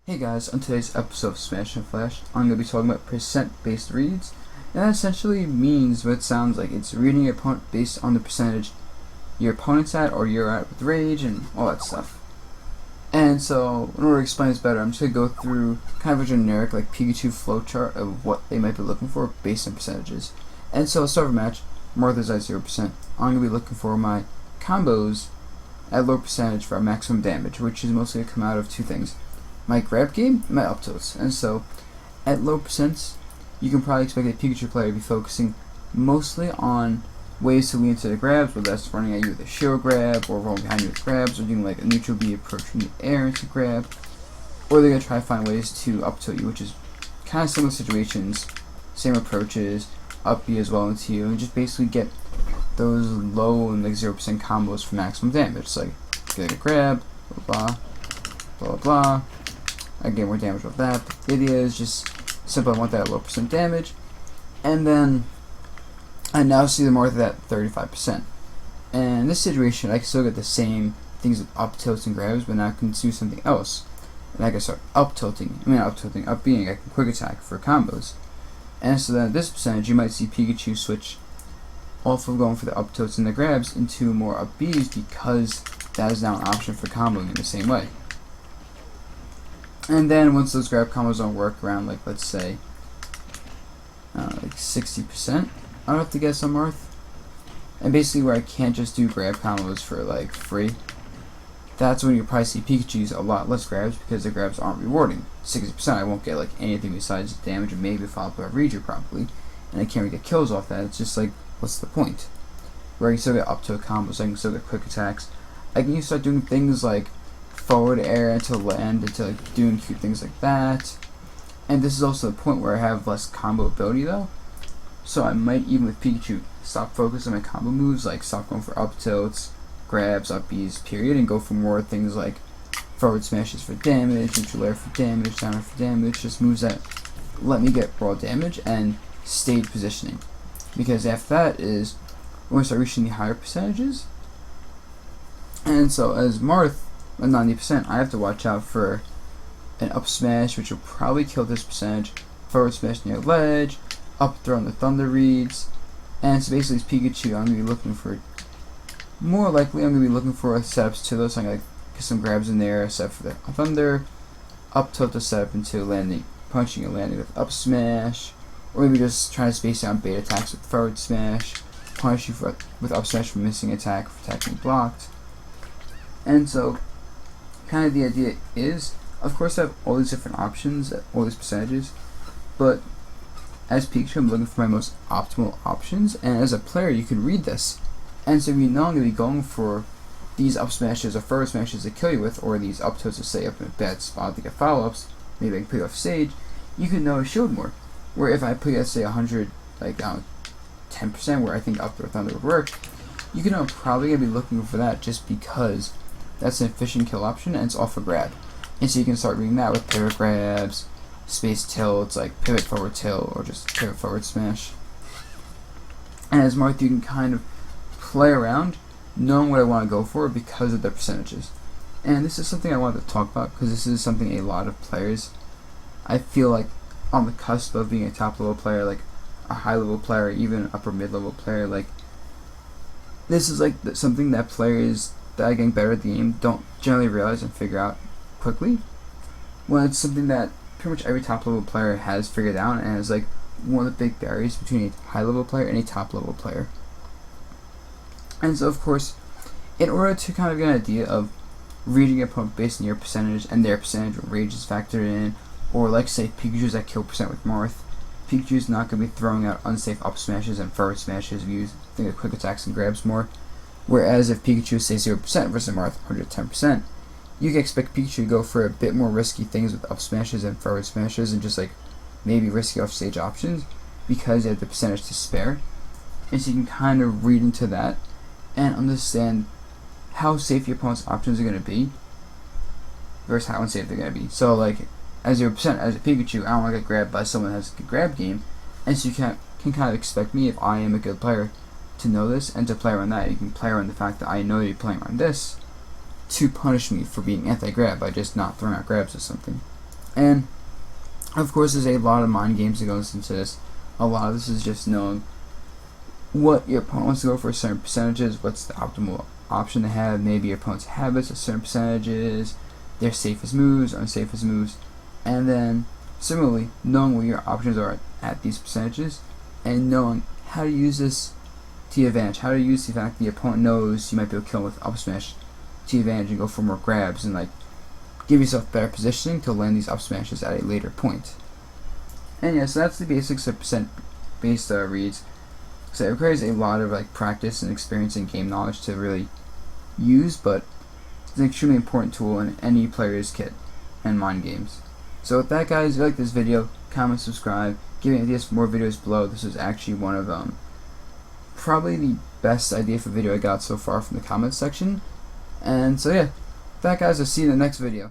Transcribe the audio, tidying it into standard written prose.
Hey guys, on today's episode of Smash and Flash, I'm going to be talking about percent-based reads, and that essentially means what it sounds like. It's reading your opponent based on the percentage your opponent's at or you're at with rage and all that stuff. And so, in order to explain this better, I'm just going to go through kind of a generic like Pikachu flowchart of what they might be looking for based on percentages. And so, I'll start with a match. Martha's at 0%. I'm going to be looking for my combos at low percentage for maximum damage, which is mostly going to come out of two things: my grab game and my up tilts. And so at low percents, you can probably expect a Pikachu player to be focusing mostly on ways to lean into the grabs, whether that's running at you with a shield grab, or rolling behind you with grabs, or doing like a neutral B approach from the air into grab, or they're going to try to find ways to up tilt you, which is kind of similar situations, same approaches, up B as well into you, and just basically get those low and like 0% combos for maximum damage. It's like get a grab, blah blah blah blah. I get more damage with that. But the idea is just simple. I want that low percent damage, and then I now see the Martha at 35%. And in this situation, I can still get the same things with up tilts and grabs, but now I can do something else, and I can start up tilting. Up being I can quick attack for combos. And so then at this percentage, you might see Pikachu switch off of going for the up tilts and the grabs into more up Bs, because that is now an option for comboing in the same way. And then once those grab combos don't work around, like let's say like 60%, I'll have to get some Marth. And basically where I can't just do grab combos for like free, that's when you probably see Pikachu use a lot less grabs, because the grabs aren't rewarding. 60% I won't get like anything besides damage, and maybe follow up a read properly, and I can't really get kills off that. It's just like, what's the point? Where I can still get up to a combos, I can still get quick attacks. I can start doing things like forward air into land, into like doing cute things like that. And this is also the point where I have less combo ability though, so I might, even with Pikachu, stop focusing on my combo moves, like stop going for up tilts, grabs, up Bs, period, and go for more things like forward smashes for damage, neutral air for damage, down air for damage, just moves that let me get raw damage and stayed positioning. Because after that is when we start reaching the higher percentages. And so as Marth at 90%, I have to watch out for an up smash, which will probably kill this percentage, forward smash near ledge, up throw on the thunder reads, and so basically it's Pikachu. I'm going to be looking for, more likely I'm going to be looking for setups to those, so I'm going to get some grabs in there, set for the thunder, up tilt to set up into landing, punching and landing with up smash, or maybe just trying to space out bait attacks with forward smash, punish you with up smash for missing attack, for attacking blocked. And so kind of the idea is, of course I have all these different options at all these percentages, but as Pikachu I'm looking for my most optimal options, and as a player you can read this. And so you know I'm going to be going for these up smashes or forward smashes to kill you with, or these up tilts to stay up in a bad spot to get follow-ups, maybe I can put you off stage, you can know a shield more. Where if I put you at say 100, like down 10%, where I think up throw thunder would work, you can know I'm probably going to be looking for that, just because that's an efficient kill option and it's off a grab. And so you can start reading that with pivot grabs, space tilts, like pivot forward tilt, or just pivot forward smash. And as Marth, you can kind of play around knowing what I want to go for because of the percentages. And this is something I wanted to talk about, because this is something a lot of players, I feel like, on the cusp of being a top level player, like a high level player, even upper mid level player, like this is like something that players that are getting better at the game don't generally realize and figure out quickly, when it's something that pretty much every top level player has figured out, and is like one of the big barriers between a high level player and a top level player. And so of course, in order to kind of get an idea of reading your opponent based on your percentage and their percentage when rage is factored in, or like say Pikachu's at kill percent with Marth, Pikachu's not going to be throwing out unsafe up smashes and forward smashes if you think of quick attacks and grabs more. Whereas if Pikachu say 0% versus Marth 110%, you can expect Pikachu to go for a bit more risky things with up smashes and forward smashes, and just like maybe risky off stage options, because you have the percentage to spare. And so you can kind of read into that and understand how safe your opponent's options are going to be versus how unsafe they're going to be. So like as 0%, as a Pikachu, I don't want to get grabbed by someone that has a good grab game, and so you can kind of expect me, if I am a good player, to know this and to play around that. You can play around the fact that I know you're playing around this to punish me for being anti-grab by just not throwing out grabs or something. And of course, there's a lot of mind games that goes into this. A lot of this is just knowing what your opponent wants to go for certain percentages, what's the optimal option to have, maybe your opponent's habits at certain percentages, their safest moves, unsafest moves, and then similarly knowing what your options are at these percentages and knowing how to use this to your advantage, how to use the fact that the opponent knows you might be able to kill him with up smash to your advantage and go for more grabs and like give yourself better positioning to land these up smashes at a later point. And yeah, so that's the basics of percent based reads. So it requires a lot of like practice and experience and game knowledge to really use, but it's an extremely important tool in any player's kit and mind games. So with that, guys, if you like this video, comment, subscribe, give me ideas for more videos below. This was actually one of probably the best idea for video I got so far from the comments section. And so yeah, with that, guys, I'll see you in the next video.